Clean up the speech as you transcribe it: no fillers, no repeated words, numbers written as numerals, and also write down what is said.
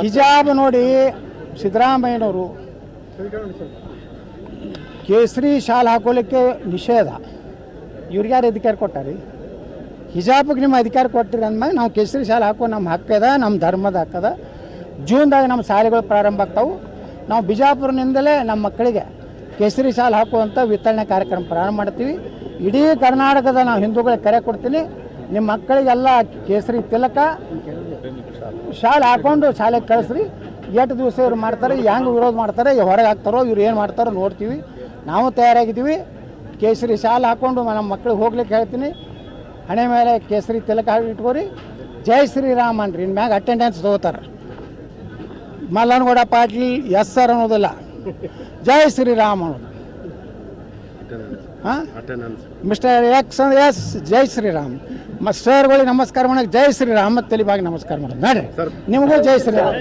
ಹಿಜಾಬ್ ನೋಡಿ ಸಿದ್ದರಾಮಯ್ಯನವರು ಕೇಸರಿ ಶಾಲ್ ಹಾಕೋಲಿಕ್ಕೆ ನಿಷೇಧ. ಇವ್ರಿಗೆ ಯಾರು ಅಧಿಕಾರ ಕೊಟ್ಟಾರಿ? ಹಿಜಾಬ್ಗೆ ನಿಮ್ಮ ಅಧಿಕಾರ ಕೊಟ್ಟಿರಿ ಅಂದಮೇಲೆ ನಾವು ಕೇಸರಿ ಶಾಲೆ ಹಾಕೋ ನಮ್ಮ ಹಕ್ಕದ, ನಮ್ಮ ಧರ್ಮದ ಹಕ್ಕದ. ಜೂನ್ದಾಗ ನಮ್ಮ ಶಾಲೆಗಳು ಪ್ರಾರಂಭ ಆಗ್ತಾವೆ. ನಾವು ಬಿಜಾಪುರನಿಂದಲೇ ನಮ್ಮ ಮಕ್ಕಳಿಗೆ ಕೇಸರಿ ಶಾಲೆ ಹಾಕುವಂಥ ವಿತರಣೆ ಕಾರ್ಯಕ್ರಮ ಪ್ರಾರಂಭ ಮಾಡ್ತೀವಿ. ಇಡೀ ಕರ್ನಾಟಕದ ನಾವು ಹಿಂದೂಗಳಿಗೆ ಕರೆ ಕೊಡ್ತೀನಿ, ನಿಮ್ಮ ಮಕ್ಕಳಿಗೆಲ್ಲ ಕೇಸರಿ ತಿಲಕ ಶಾಲೆ ಹಾಕ್ಕೊಂಡು ಶಾಲೆಗೆ ಕಳಿಸ್ರಿ. ಎಷ್ಟು ದಿವಸ ಇವ್ರು ಮಾಡ್ತಾರೆ, ಹೆಂಗೆ ವಿರೋಧ ಮಾಡ್ತಾರೆ, ಹೊರಗೆ ಹಾಕ್ತಾರೋ, ಇವ್ರು ಏನು ಮಾಡ್ತಾರೋ ನೋಡ್ತೀವಿ. ನಾವು ತಯಾರಾಗಿದ್ದೀವಿ. ಕೇಸರಿ ಶಾಲೆ ಹಾಕ್ಕೊಂಡು ನಮ್ಮ ಮಕ್ಕಳಿಗೆ ಹೋಗ್ಲಿಕ್ಕೆ ಹೇಳ್ತೀನಿ. ಹಣೆ ಮೇಲೆ ಕೇಸರಿ ತಿಲಕ ಇಟ್ಕೋರಿ. ಜೈ ಶ್ರೀರಾಮ್ ಅನ್ರಿ. ಇನ್ನು ಮ್ಯಾಗ ಅಟೆಂಡೆನ್ಸ್ ತೊಗೋತಾರೆ. ಮಲ್ಲನಗೌಡ ಪಾಟೀಲ್ ಎಸ್ ಸರ್ ಅನ್ನೋದಿಲ್ಲ, ಜೈ ಶ್ರೀರಾಮ್ ಅನ್ನೋದು. ಹಾಂ, ಮಿಸ್ಟರ್ ಎಕ್ಸ್ ಎಸ್ ಜೈ ಶ್ರೀರಾಮ್. ಸರ್ಗಳಿಗೆ ನಮಸ್ಕಾರ ಮಾಡೋಕೆ ಜೈ ಶ್ರೀರಾಮ್, ತಲೆಬಾಗಿ ನಮಸ್ಕಾರ ಮಾಡೋದು. ನೋಡ್ರಿ, ನಿಮಗೂ ಜೈ ಶ್ರೀರಾಮ್.